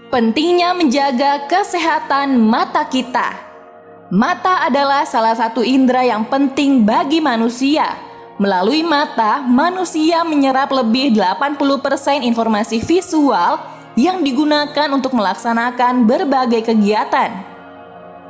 Pentingnya menjaga kesehatan mata kita. Mata adalah salah satu indera yang penting bagi manusia. Melalui mata, manusia menyerap lebih 80% informasi visual yang digunakan untuk melaksanakan berbagai kegiatan.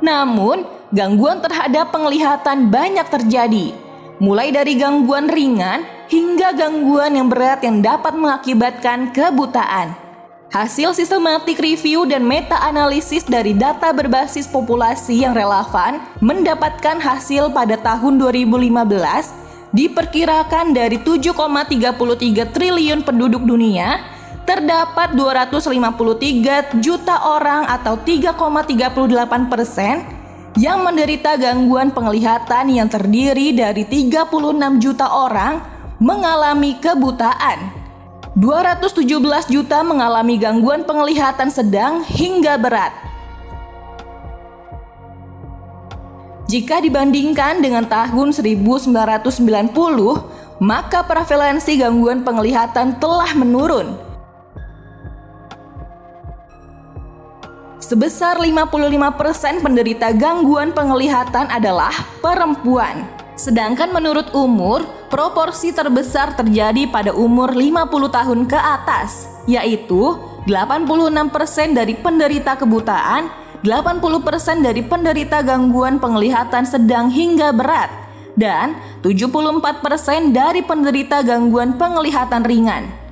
Namun, gangguan terhadap penglihatan banyak terjadi, mulai dari gangguan ringan hingga gangguan yang berat yang dapat mengakibatkan kebutaan. Hasil sistematik review dan meta-analisis dari data berbasis populasi yang relevan mendapatkan hasil pada tahun 2015, diperkirakan dari 7,33 triliun penduduk dunia, terdapat 253 juta orang atau 3,38% yang menderita gangguan penglihatan yang terdiri dari 36 juta orang mengalami kebutaan. 217 juta mengalami gangguan penglihatan sedang hingga berat. Jika dibandingkan dengan tahun 1990, maka prevalensi gangguan penglihatan telah menurun. Sebesar 55% penderita gangguan penglihatan adalah perempuan. Sedangkan menurut umur, proporsi terbesar terjadi pada umur 50 tahun ke atas, yaitu 86% dari penderita kebutaan, 80% dari penderita gangguan penglihatan sedang hingga berat, dan 74% dari penderita gangguan penglihatan ringan.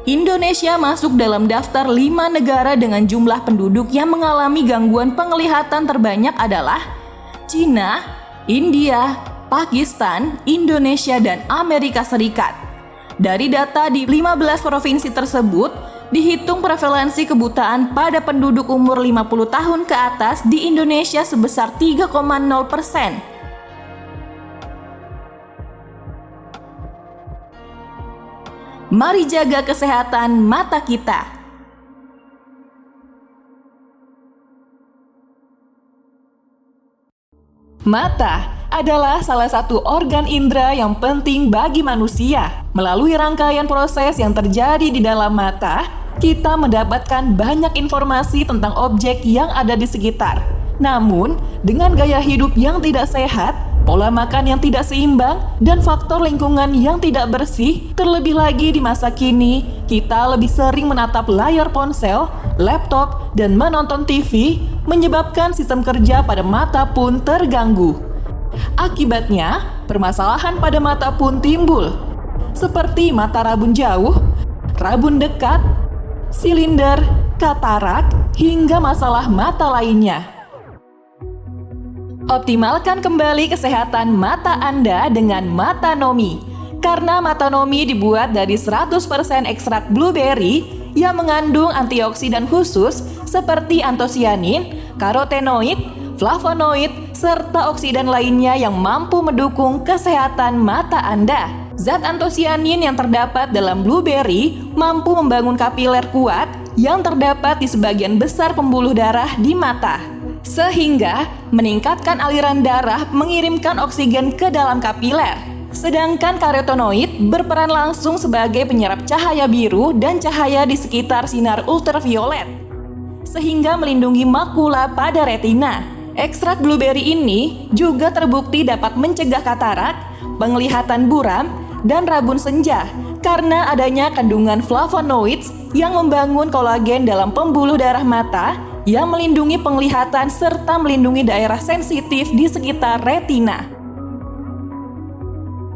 Indonesia masuk dalam daftar 5 negara dengan jumlah penduduk yang mengalami gangguan penglihatan terbanyak adalah Cina, India, Pakistan, Indonesia, dan Amerika Serikat. Dari data di 15 provinsi tersebut, dihitung prevalensi kebutaan pada penduduk umur 50 tahun ke atas di Indonesia sebesar 3,0%. Mari jaga kesehatan mata kita. Mata adalah salah satu organ indera yang penting bagi manusia. Melalui rangkaian proses yang terjadi di dalam mata, kita mendapatkan banyak informasi tentang objek yang ada di sekitar. Namun, dengan gaya hidup yang tidak sehat, pola makan yang tidak seimbang, dan faktor lingkungan yang tidak bersih, terlebih lagi di masa kini, kita lebih sering menatap layar ponsel, laptop, dan menonton TV, menyebabkan sistem kerja pada mata pun terganggu. Akibatnya, permasalahan pada mata pun timbul, seperti mata rabun jauh, rabun dekat, silinder, katarak, hingga masalah mata lainnya. Optimalkan kembali kesehatan mata Anda dengan Matanomi. Karena Matanomi dibuat dari 100% ekstrak blueberry yang mengandung antioksidan khusus seperti antosianin, karotenoid, flavonoid, serta oksidan lainnya yang mampu mendukung kesehatan mata Anda. Zat antosianin yang terdapat dalam blueberry mampu membangun kapiler kuat yang terdapat di sebagian besar pembuluh darah di mata, sehingga meningkatkan aliran darah mengirimkan oksigen ke dalam kapiler. Sedangkan karotenoid berperan langsung sebagai penyerap cahaya biru dan cahaya di sekitar sinar ultraviolet, sehingga melindungi makula pada retina. Ekstrak blueberry ini juga terbukti dapat mencegah katarak, penglihatan buram, dan rabun senja karena adanya kandungan flavonoids yang membangun kolagen dalam pembuluh darah mata yang melindungi penglihatan serta melindungi daerah sensitif di sekitar retina.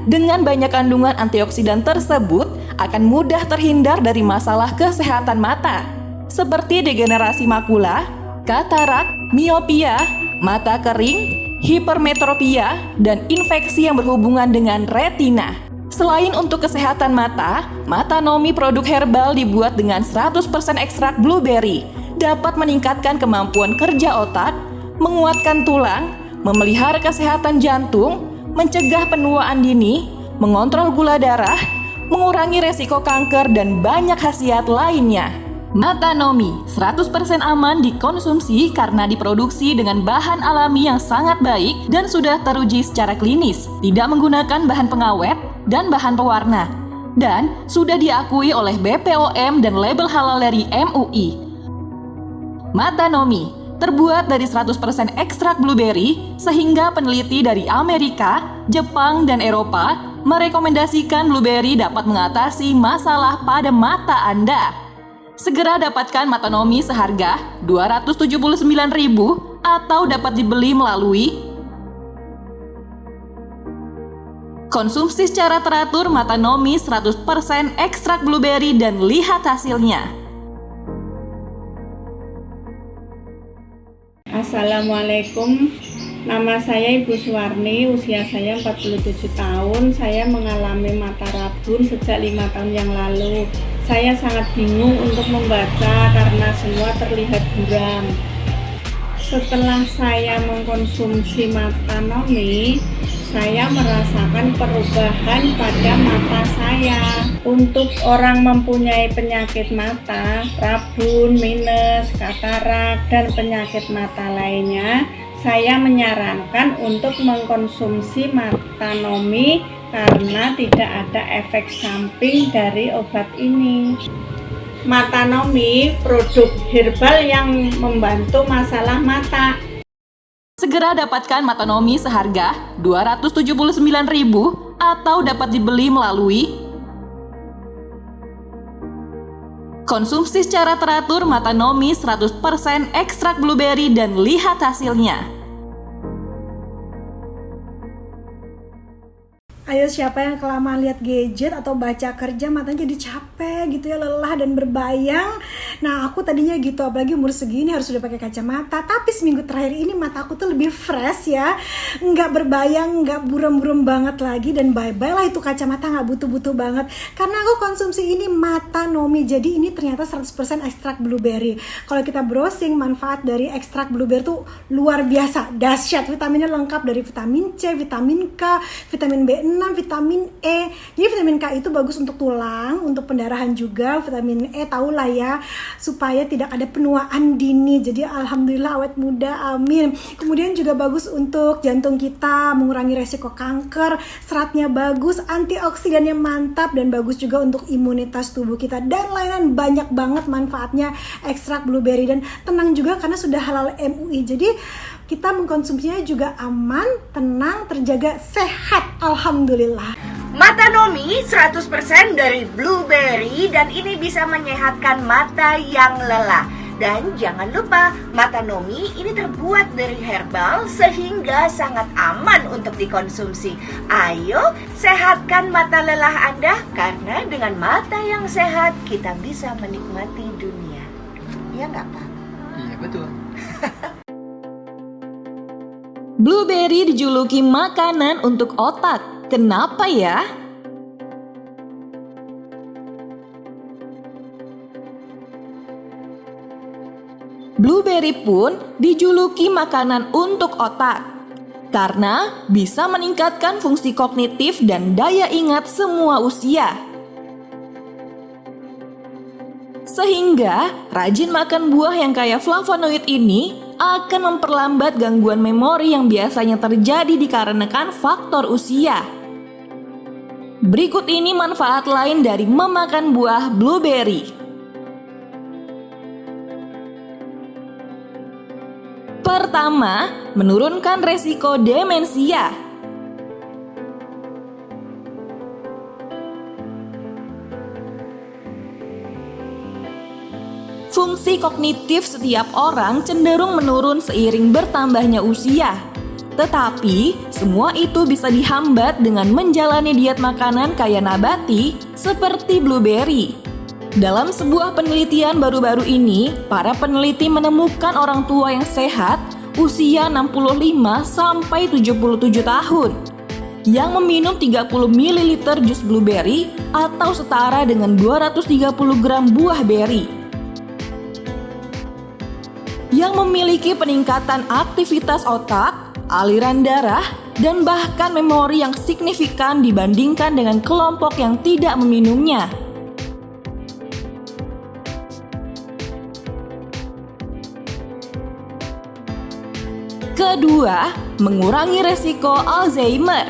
Dengan banyak kandungan antioksidan tersebut, akan mudah terhindar dari masalah kesehatan mata, seperti degenerasi makula, katarak, miopia, mata kering, hipermetropia, dan infeksi yang berhubungan dengan retina. Selain untuk kesehatan mata, Matanomi produk herbal dibuat dengan 100% ekstrak blueberry, dapat meningkatkan kemampuan kerja otak, menguatkan tulang, memelihara kesehatan jantung, mencegah penuaan dini, mengontrol gula darah, mengurangi resiko kanker, dan banyak khasiat lainnya. Matanomi 100% aman dikonsumsi karena diproduksi dengan bahan alami yang sangat baik dan sudah teruji secara klinis, tidak menggunakan bahan pengawet dan bahan pewarna, dan sudah diakui oleh BPOM dan label halal dari MUI. Matanomi terbuat dari 100% ekstrak blueberry, sehingga peneliti dari Amerika, Jepang, dan Eropa merekomendasikan blueberry dapat mengatasi masalah pada mata Anda. Segera dapatkan Matanomi seharga Rp279.000 atau dapat dibeli melalui konsumsi secara teratur Matanomi 100% ekstrak blueberry dan lihat hasilnya. Assalamualaikum, nama saya Ibu Suwarni, usia saya 47 tahun. Saya mengalami mata rabun sejak 5 tahun yang lalu. Saya sangat bingung untuk membaca karena semua terlihat buram. Setelah saya mengkonsumsi Matanomi, saya merasakan perubahan pada mata saya. Untuk orang mempunyai penyakit mata, rabun, minus, katarak, dan penyakit mata lainnya, saya menyarankan untuk mengkonsumsi Matanomi karena tidak ada efek samping dari obat ini. Matanomi produk herbal yang membantu masalah mata. Segera dapatkan Matanomi seharga Rp279.000 atau dapat dibeli melalui konsumsi secara teratur Matanomi 100% ekstrak blueberry dan lihat hasilnya. Ayo, siapa yang kelamaan lihat gadget atau baca kerja matanya jadi capek gitu ya, lelah dan berbayang. Nah, aku tadinya gitu, apalagi umur segini harus sudah pakai kacamata. Tapi seminggu terakhir ini mata aku tuh lebih fresh ya, nggak berbayang, nggak buram-buram banget lagi. Dan bye-bye lah itu kacamata, nggak butuh-butuh banget karena aku konsumsi ini Matanomi. Jadi ini ternyata 100% ekstrak blueberry. Kalau kita browsing manfaat dari ekstrak blueberry tuh luar biasa, dahsyat. Vitaminnya lengkap dari vitamin C, vitamin K, vitamin B6, vitamin E. Jadi vitamin K itu bagus untuk tulang, untuk pendarahan juga. Vitamin E tahulah ya, supaya tidak ada penuaan dini. Jadi alhamdulillah awet muda, amin. Kemudian juga bagus untuk jantung kita, mengurangi resiko kanker. Seratnya bagus, antioksidannya mantap, dan bagus juga untuk imunitas tubuh kita. Dan lain-lain banyak banget manfaatnya ekstrak blueberry. Dan tenang juga karena sudah halal MUI. Jadi kita mengkonsumsinya juga aman, tenang, terjaga, sehat, alhamdulillah. Matanomi 100% dari blueberry dan ini bisa menyehatkan mata yang lelah. Dan jangan lupa, Matanomi ini terbuat dari herbal sehingga sangat aman untuk dikonsumsi. Ayo, sehatkan mata lelah Anda karena dengan mata yang sehat kita bisa menikmati dunia. Ya nggak, Pak? Iya, betul. Blueberry dijuluki makanan untuk otak. Kenapa ya? Blueberry pun dijuluki makanan untuk otak karena bisa meningkatkan fungsi kognitif dan daya ingat semua usia. Sehingga rajin makan buah yang kaya flavonoid ini akan memperlambat gangguan memori yang biasanya terjadi dikarenakan faktor usia. Berikut ini manfaat lain dari memakan buah blueberry. Pertama, menurunkan resiko demensia. Fungsi kognitif setiap orang cenderung menurun seiring bertambahnya usia. Tetapi, semua itu bisa dihambat dengan menjalani diet makanan kaya nabati seperti blueberry. Dalam sebuah penelitian baru-baru ini, para peneliti menemukan orang tua yang sehat usia 65 sampai 77 tahun yang meminum 30 ml jus blueberry atau setara dengan 230 gram buah beri, yang memiliki peningkatan aktivitas otak, aliran darah, dan bahkan memori yang signifikan dibandingkan dengan kelompok yang tidak meminumnya. Kedua, mengurangi resiko Alzheimer.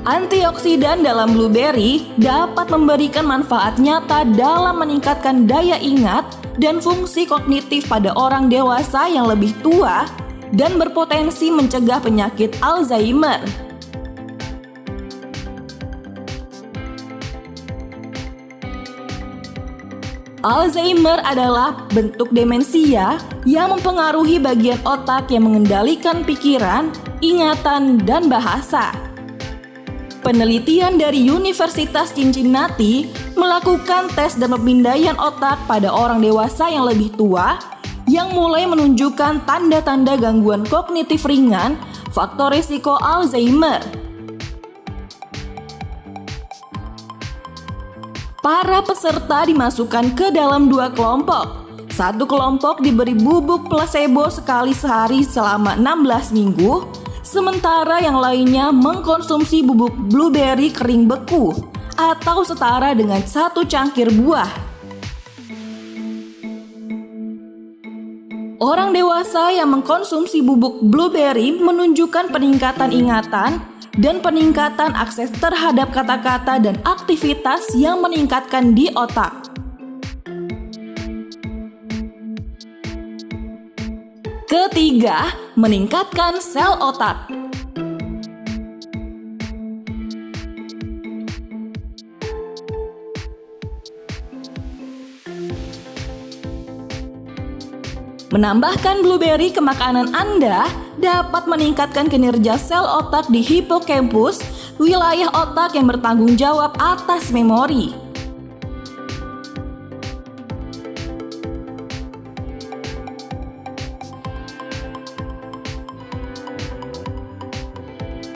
Antioksidan dalam blueberry dapat memberikan manfaat nyata dalam meningkatkan daya ingat dan fungsi kognitif pada orang dewasa yang lebih tua dan berpotensi mencegah penyakit Alzheimer. Alzheimer adalah bentuk demensia yang mempengaruhi bagian otak yang mengendalikan pikiran, ingatan, dan bahasa. Penelitian dari Universitas Cincinnati melakukan tes dan pemindaian otak pada orang dewasa yang lebih tua yang mulai menunjukkan tanda-tanda gangguan kognitif ringan, faktor risiko Alzheimer. Para peserta dimasukkan ke dalam dua kelompok. Satu kelompok diberi bubuk placebo sekali sehari selama 16 minggu, sementara yang lainnya mengkonsumsi bubuk blueberry kering beku atau setara dengan 1 cangkir buah. Orang dewasa yang mengkonsumsi bubuk blueberry menunjukkan peningkatan ingatan dan peningkatan akses terhadap kata-kata dan aktivitas yang meningkatkan di otak. Ketiga, meningkatkan sel otak. Menambahkan blueberry ke makanan Anda dapat meningkatkan kinerja sel otak di hipokampus, wilayah otak yang bertanggung jawab atas memori.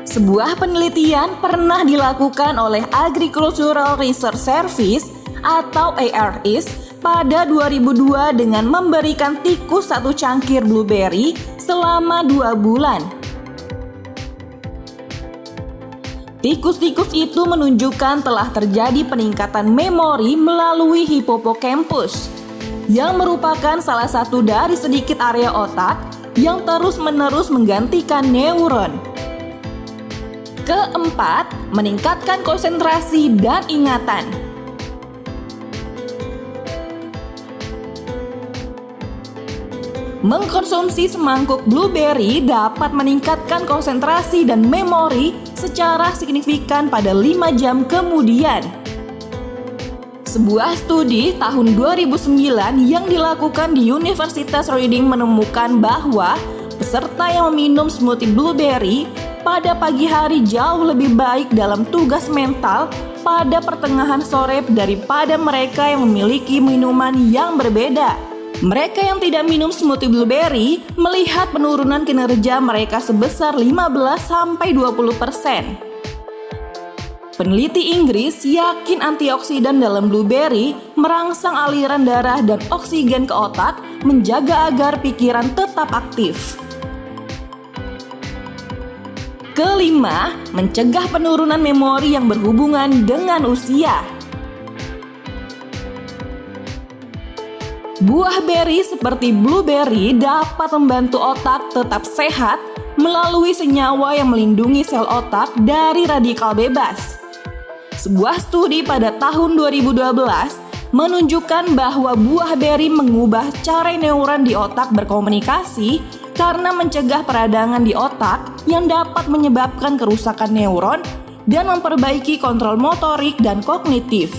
Sebuah penelitian pernah dilakukan oleh Agricultural Research Service atau ARS pada 2002 dengan memberikan tikus 1 cangkir blueberry selama 2 bulan. Tikus-tikus itu menunjukkan telah terjadi peningkatan memori melalui hippocampus, yang merupakan salah satu dari sedikit area otak yang terus-menerus menggantikan neuron. Keempat, meningkatkan konsentrasi dan ingatan. Mengkonsumsi semangkuk blueberry dapat meningkatkan konsentrasi dan memori secara signifikan pada 5 jam kemudian. Sebuah studi tahun 2009 yang dilakukan di Universitas Reading menemukan bahwa peserta yang meminum smoothie blueberry pada pagi hari jauh lebih baik dalam tugas mental pada pertengahan sore daripada mereka yang memiliki minuman yang berbeda. Mereka yang tidak minum smoothie blueberry melihat penurunan kinerja mereka sebesar 15-20%. Peneliti Inggris yakin antioksidan dalam blueberry merangsang aliran darah dan oksigen ke otak, menjaga agar pikiran tetap aktif. Kelima, mencegah penurunan memori yang berhubungan dengan usia. Buah beri seperti blueberry dapat membantu otak tetap sehat melalui senyawa yang melindungi sel otak dari radikal bebas. Sebuah studi pada tahun 2012 menunjukkan bahwa buah beri mengubah cara neuron di otak berkomunikasi karena mencegah peradangan di otak yang dapat menyebabkan kerusakan neuron dan memperbaiki kontrol motorik dan kognitif.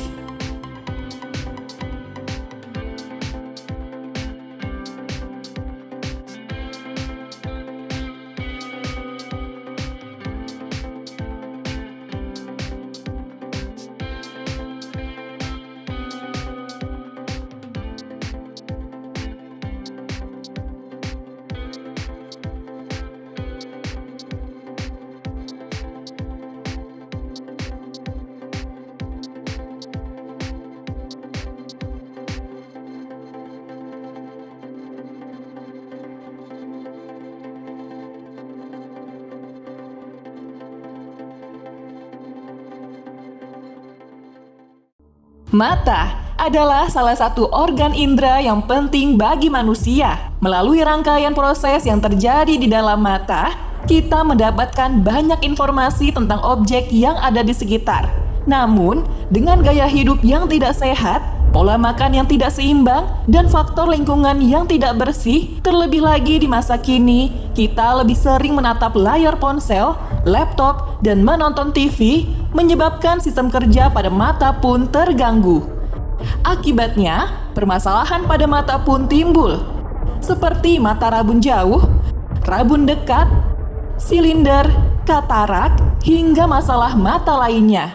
Mata adalah salah satu organ indera yang penting bagi manusia. Melalui rangkaian proses yang terjadi di dalam mata, kita mendapatkan banyak informasi tentang objek yang ada di sekitar. Namun, dengan gaya hidup yang tidak sehat, pola makan yang tidak seimbang, dan faktor lingkungan yang tidak bersih, terlebih lagi di masa kini, kita lebih sering menatap layar ponsel, laptop, dan menonton TV, menyebabkan sistem kerja pada mata pun terganggu. Akibatnya, permasalahan pada mata pun timbul, seperti mata rabun jauh, rabun dekat, silinder, katarak, hingga masalah mata lainnya.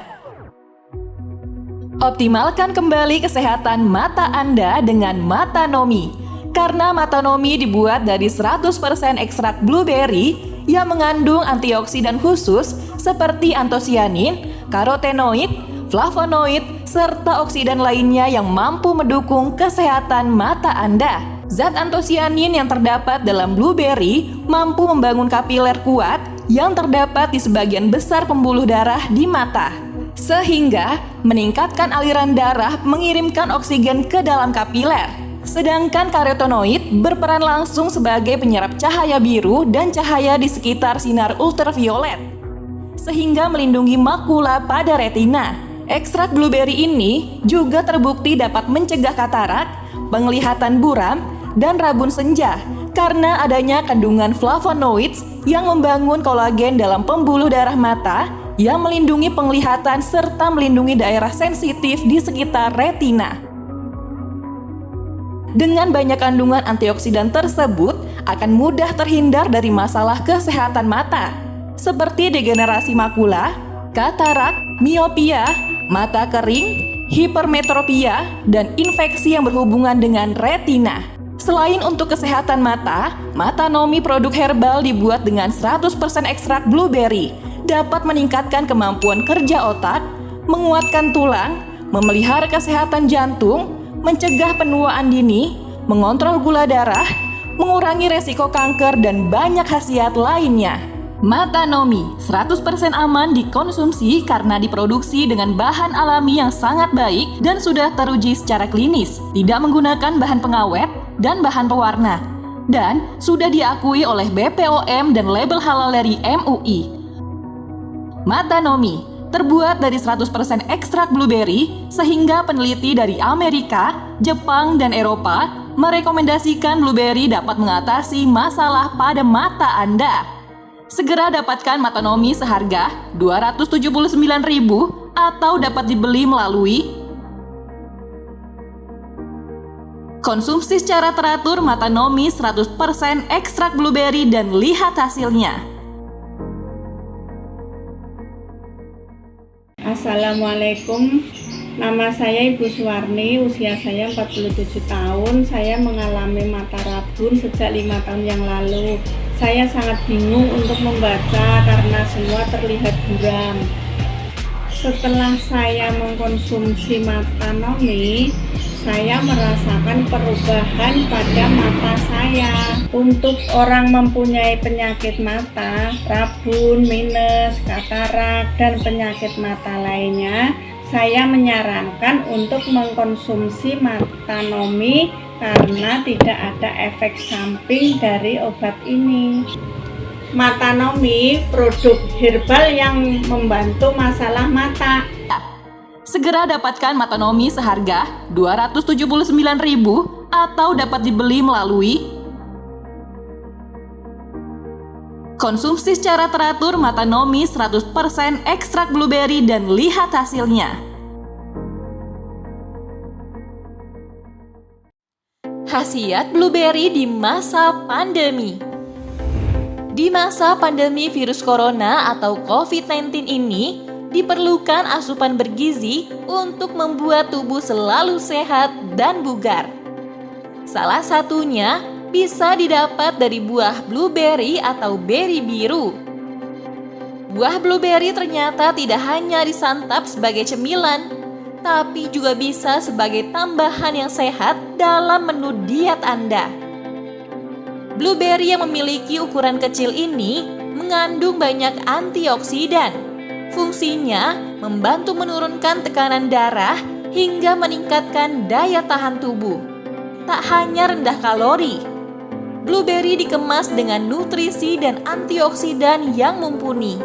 Optimalkan kembali kesehatan mata Anda dengan Matanomi. Karena Matanomi dibuat dari 100% ekstrak blueberry yang mengandung antioksidan khusus seperti antosianin, karotenoid, flavonoid, serta oksidan lainnya yang mampu mendukung kesehatan mata Anda. Zat antosianin yang terdapat dalam blueberry mampu membangun kapiler kuat yang terdapat di sebagian besar pembuluh darah di mata, sehingga meningkatkan aliran darah mengirimkan oksigen ke dalam kapiler. Sedangkan karotenoid berperan langsung sebagai penyerap cahaya biru dan cahaya di sekitar sinar ultraviolet, sehingga melindungi makula pada retina. Ekstrak blueberry ini juga terbukti dapat mencegah katarak, penglihatan buram, dan rabun senja karena adanya kandungan flavonoids yang membangun kolagen dalam pembuluh darah mata yang melindungi penglihatan serta melindungi daerah sensitif di sekitar retina. Dengan banyak kandungan antioksidan tersebut, akan mudah terhindar dari masalah kesehatan mata, seperti degenerasi makula, katarak, miopia, mata kering, hipermetropia, dan infeksi yang berhubungan dengan retina. Selain untuk kesehatan mata, Matanomi produk herbal dibuat dengan 100% ekstrak blueberry, dapat meningkatkan kemampuan kerja otak, menguatkan tulang, memelihara kesehatan jantung, mencegah penuaan dini, mengontrol gula darah, mengurangi resiko kanker, dan banyak khasiat lainnya. Matanomi 100% aman dikonsumsi karena diproduksi dengan bahan alami yang sangat baik dan sudah teruji secara klinis, tidak menggunakan bahan pengawet dan bahan pewarna, dan sudah diakui oleh BPOM dan label halal dari MUI. Matanomi terbuat dari 100% ekstrak blueberry, sehingga peneliti dari Amerika, Jepang, dan Eropa merekomendasikan blueberry dapat mengatasi masalah pada mata Anda. Segera dapatkan Matanomi seharga Rp279.000 atau dapat dibeli melalui konsumsi secara teratur Matanomi 100% ekstrak blueberry dan lihat hasilnya. Assalamualaikum, nama saya Ibu Suwarni, usia saya 47 tahun. Saya mengalami mata rabun sejak 5 tahun yang lalu. Saya sangat bingung untuk membaca karena semua terlihat buram. Setelah saya mengkonsumsi Matanomi, saya merasakan perubahan pada mata saya. Untuk orang mempunyai penyakit mata, rabun, minus, katarak, dan penyakit mata lainnya, saya menyarankan untuk mengkonsumsi Matanomi karena tidak ada efek samping dari obat ini. Matanomi produk herbal yang membantu masalah mata. Segera dapatkan Matanomi seharga Rp279.000 atau dapat dibeli melalui konsumsi secara teratur Matanomi 100% ekstrak blueberry dan lihat hasilnya. Khasiat blueberry di masa pandemi. Di masa pandemi virus corona atau COVID-19 ini, diperlukan asupan bergizi untuk membuat tubuh selalu sehat dan bugar. Salah satunya bisa didapat dari buah blueberry atau beri biru. Buah blueberry ternyata tidak hanya disantap sebagai cemilan, tapi juga bisa sebagai tambahan yang sehat dalam menu diet Anda. Blueberry yang memiliki ukuran kecil ini mengandung banyak antioksidan. Fungsinya membantu menurunkan tekanan darah hingga meningkatkan daya tahan tubuh. Tak hanya rendah kalori, blueberry dikemas dengan nutrisi dan antioksidan yang mumpuni.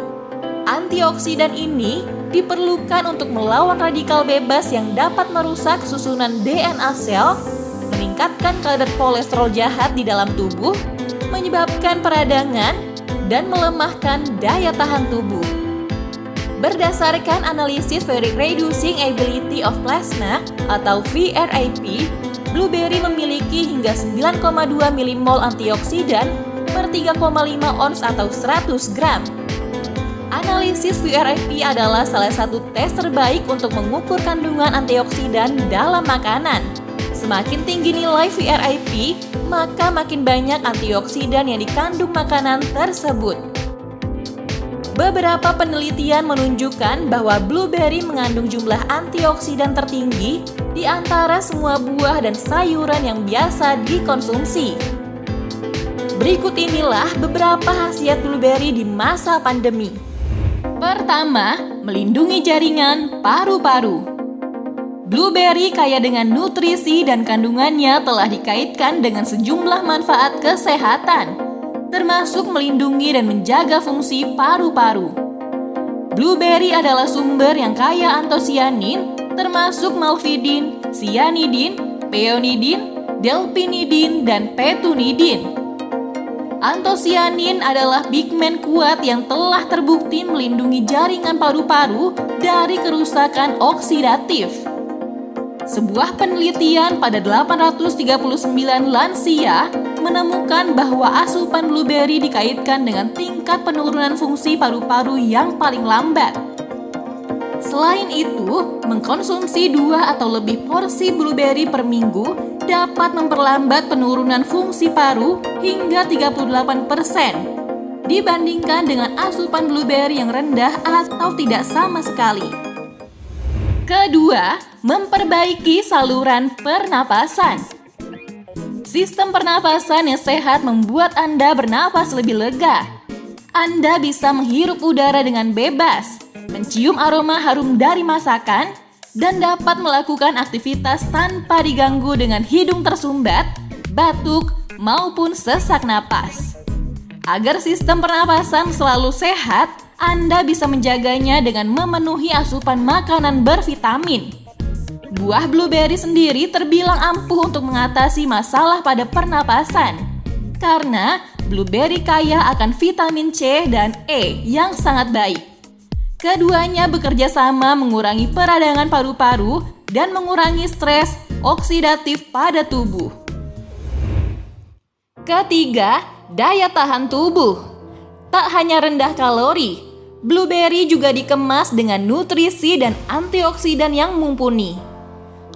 Antioksidan ini diperlukan untuk melawan radikal bebas yang dapat merusak susunan DNA sel, meningkatkan kadar kolesterol jahat di dalam tubuh, menyebabkan peradangan, dan melemahkan daya tahan tubuh. Berdasarkan analisis Ferric Reducing Ability of Plasma atau VRAP, blueberry memiliki hingga 9,2 milimol antioksidan per 3,5 ons atau 100 gram. Analisis VRAP adalah salah satu tes terbaik untuk mengukur kandungan antioksidan dalam makanan. Semakin tinggi nilai VRAP, maka makin banyak antioksidan yang dikandung makanan tersebut. Beberapa penelitian menunjukkan bahwa blueberry mengandung jumlah antioksidan tertinggi di antara semua buah dan sayuran yang biasa dikonsumsi. Berikut inilah beberapa khasiat blueberry di masa pandemi. Pertama, melindungi jaringan paru-paru. Blueberry kaya dengan nutrisi dan kandungannya telah dikaitkan dengan sejumlah manfaat kesehatan, termasuk melindungi dan menjaga fungsi paru-paru. Blueberry adalah sumber yang kaya antosianin, termasuk malvidin, cyanidin, peonidin, delphinidin, dan petunidin. Antosianin adalah pigmen kuat yang telah terbukti melindungi jaringan paru-paru dari kerusakan oksidatif. Sebuah penelitian pada 839 lansia menemukan bahwa asupan blueberry dikaitkan dengan tingkat penurunan fungsi paru-paru yang paling lambat. Selain itu, mengkonsumsi 2 atau lebih porsi blueberry per minggu dapat memperlambat penurunan fungsi paru hingga 38% dibandingkan dengan asupan blueberry yang rendah atau tidak sama sekali. Kedua, memperbaiki saluran pernapasan. Sistem pernapasan yang sehat membuat Anda bernapas lebih lega. Anda bisa menghirup udara dengan bebas, mencium aroma harum dari masakan, dan dapat melakukan aktivitas tanpa diganggu dengan hidung tersumbat, batuk, maupun sesak napas. Agar sistem pernapasan selalu sehat, Anda bisa menjaganya dengan memenuhi asupan makanan bervitamin. Buah blueberry sendiri terbilang ampuh untuk mengatasi masalah pada pernapasan, karena blueberry kaya akan vitamin C dan E yang sangat baik. Keduanya bekerja sama mengurangi peradangan paru-paru dan mengurangi stres oksidatif pada tubuh. Ketiga, daya tahan tubuh. Tak hanya rendah kalori, blueberry juga dikemas dengan nutrisi dan antioksidan yang mumpuni.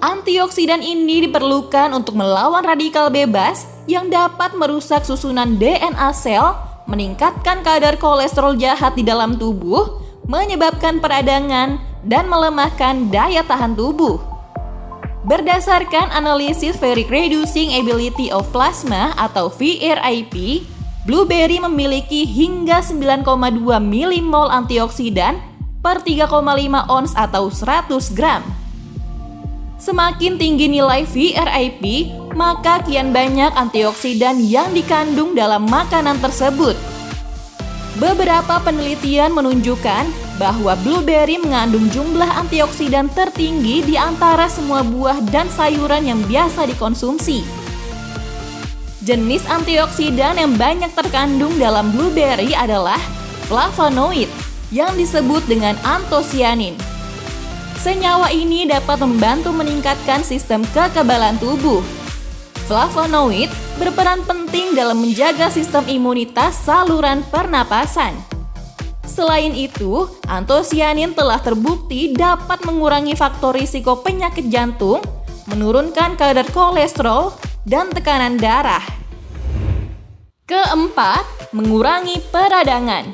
Antioksidan ini diperlukan untuk melawan radikal bebas yang dapat merusak susunan DNA sel, meningkatkan kadar kolesterol jahat di dalam tubuh, menyebabkan peradangan, dan melemahkan daya tahan tubuh. Berdasarkan analisis Ferric Reducing Ability of Plasma atau VRAP, blueberry memiliki hingga 9,2 milimol antioksidan per 3,5 ons atau 100 gram. Semakin tinggi nilai VRAP, maka kian banyak antioksidan yang dikandung dalam makanan tersebut. Beberapa penelitian menunjukkan bahwa blueberry mengandung jumlah antioksidan tertinggi di antara semua buah dan sayuran yang biasa dikonsumsi. Jenis antioksidan yang banyak terkandung dalam blueberry adalah flavonoid yang disebut dengan antosianin. Senyawa ini dapat membantu meningkatkan sistem kekebalan tubuh. Flavonoid berperan penting dalam menjaga sistem imunitas saluran pernapasan. Selain itu, antosianin telah terbukti dapat mengurangi faktor risiko penyakit jantung, menurunkan kadar kolesterol, dan tekanan darah. Keempat, mengurangi peradangan.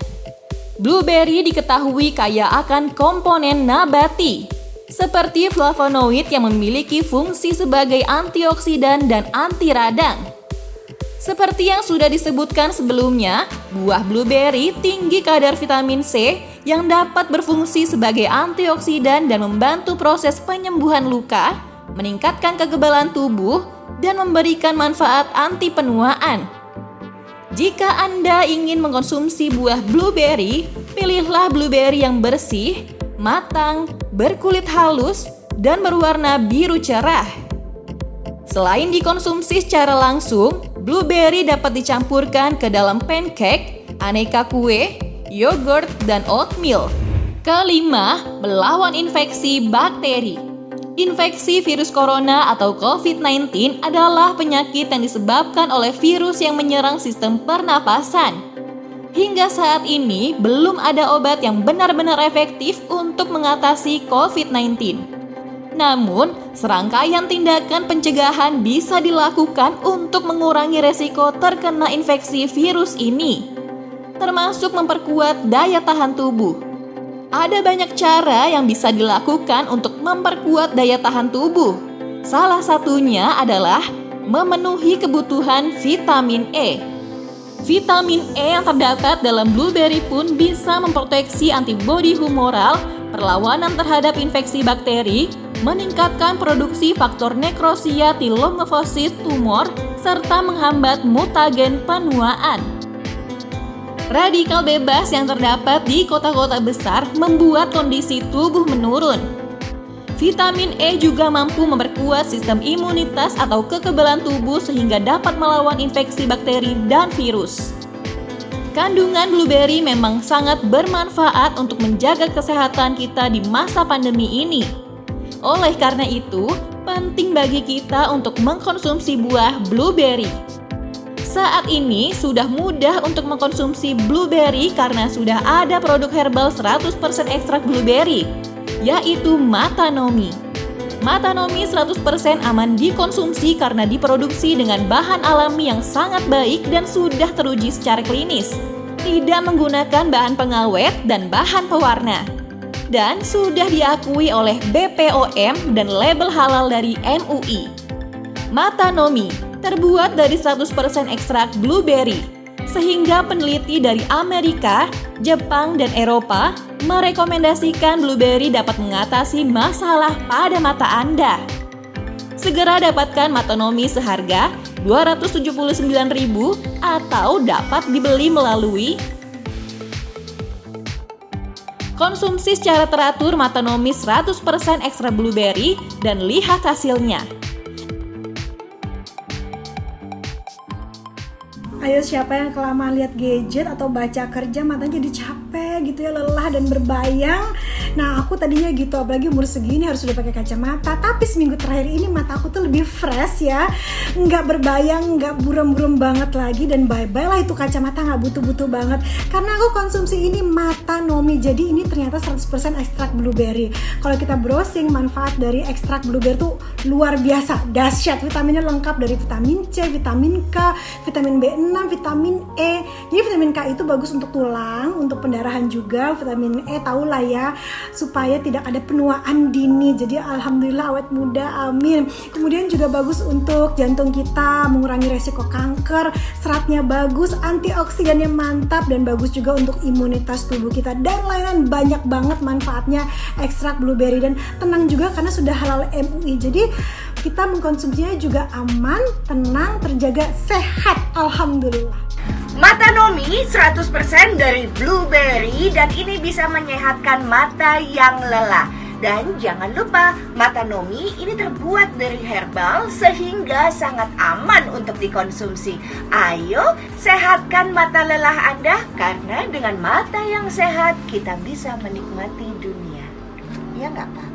Blueberry diketahui kaya akan komponen nabati, seperti flavonoid yang memiliki fungsi sebagai antioksidan dan anti radang. Seperti yang sudah disebutkan sebelumnya, buah blueberry tinggi kadar vitamin C yang dapat berfungsi sebagai antioksidan dan membantu proses penyembuhan luka, meningkatkan kekebalan tubuh, dan memberikan manfaat anti penuaan. Jika Anda ingin mengkonsumsi buah blueberry, pilihlah blueberry yang bersih, matang, berkulit halus, dan berwarna biru cerah. Selain dikonsumsi secara langsung, blueberry dapat dicampurkan ke dalam pancake, aneka kue, yogurt, dan oatmeal. Kelima, melawan infeksi bakteri. Infeksi virus corona atau COVID-19 adalah penyakit yang disebabkan oleh virus yang menyerang sistem pernapasan. Hingga saat ini, belum ada obat yang benar-benar efektif untuk mengatasi COVID-19. Namun, serangkaian tindakan pencegahan bisa dilakukan untuk mengurangi resiko terkena infeksi virus ini, termasuk memperkuat daya tahan tubuh. Ada banyak cara yang bisa dilakukan untuk memperkuat daya tahan tubuh. Salah satunya adalah memenuhi kebutuhan vitamin E. Vitamin E yang terdapat dalam blueberry pun bisa memproteksi antibodi humoral, perlawanan terhadap infeksi bakteri, meningkatkan produksi faktor nekrosia telomorfosis tumor, serta menghambat mutagen penuaan. Radikal bebas yang terdapat di kota-kota besar membuat kondisi tubuh menurun. Vitamin E juga mampu memperkuat sistem imunitas atau kekebalan tubuh sehingga dapat melawan infeksi bakteri dan virus. Kandungan blueberry memang sangat bermanfaat untuk menjaga kesehatan kita di masa pandemi ini. Oleh karena itu, penting bagi kita untuk mengkonsumsi buah blueberry. Saat ini sudah mudah untuk mengkonsumsi blueberry karena sudah ada produk herbal 100% ekstrak blueberry, yaitu Matanomi. Matanomi 100% aman dikonsumsi karena diproduksi dengan bahan alami yang sangat baik dan sudah teruji secara klinis, tidak menggunakan bahan pengawet dan bahan pewarna, dan sudah diakui oleh BPOM dan label halal dari MUI. Matanomi terbuat dari 100% ekstrak blueberry, sehingga peneliti dari Amerika, Jepang, dan Eropa merekomendasikan blueberry dapat mengatasi masalah pada mata Anda. Segera dapatkan Matanomi seharga Rp279.000 atau dapat dibeli melalui konsumsi secara teratur Matanomi 100% ekstra blueberry dan lihat hasilnya. Ayo, siapa yang kelamaan lihat gadget atau baca kerja matanya jadi capek gitu ya, lelah dan berbayang. Nah, aku tadinya gitu, apalagi umur segini harus udah pakai kacamata. Tapi seminggu terakhir ini mata aku tuh lebih fresh ya, nggak berbayang, nggak buram-buram banget lagi. Dan bye-bye lah itu kacamata, nggak butuh-butuh banget. Karena aku konsumsi ini Matanomi. Jadi ini ternyata 100% ekstrak blueberry. Kalau kita browsing manfaat dari ekstrak blueberry tuh luar biasa, dahsyat. Vitaminnya lengkap dari vitamin C, vitamin K, vitamin B6, vitamin E. Jadi vitamin K itu bagus untuk tulang, untuk pendarahan juga. Vitamin E tahulah ya, supaya tidak ada penuaan dini. Jadi alhamdulillah awet muda, amin. Kemudian juga bagus untuk jantung kita, mengurangi resiko kanker. Seratnya bagus, antioksidannya mantap, dan bagus juga untuk imunitas tubuh kita. Dan lain-lain banyak banget manfaatnya ekstrak blueberry. Dan tenang juga karena sudah halal MUI. Jadi kita mengkonsumsinya juga aman, tenang, terjaga, sehat, alhamdulillah. Matanomi 100% dari blueberry dan ini bisa menyehatkan mata yang lelah. Dan jangan lupa, Matanomi ini terbuat dari herbal sehingga sangat aman untuk dikonsumsi. Ayo, sehatkan mata lelah Anda karena dengan mata yang sehat kita bisa menikmati dunia. Ya nggak, Pak?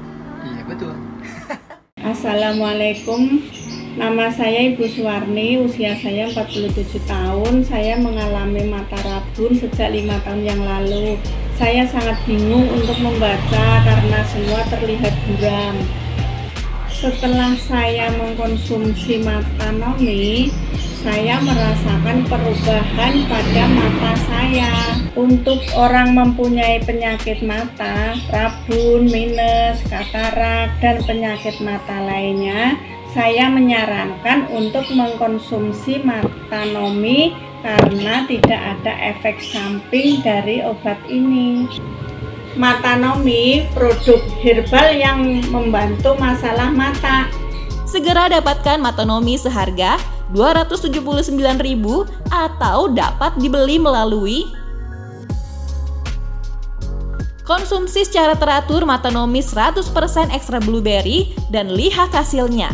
Iya, betul. Assalamualaikum, nama saya Ibu Suwarni, usia saya 47 tahun. Saya mengalami mata rabun sejak 5 tahun yang lalu. Saya sangat bingung untuk membaca karena semua terlihat buram. Setelah saya mengkonsumsi Matanomi, saya merasakan perubahan pada mata saya. Untuk orang mempunyai penyakit mata, rabun, minus, katarak, dan penyakit mata lainnya, saya menyarankan untuk mengkonsumsi Matanomi karena tidak ada efek samping dari obat ini. Matanomi, produk herbal yang membantu masalah mata. Segera dapatkan Matanomi seharga Rp279.000 atau dapat dibeli melalui konsumsi secara teratur Matanomi 100% ekstra blueberry dan lihat hasilnya.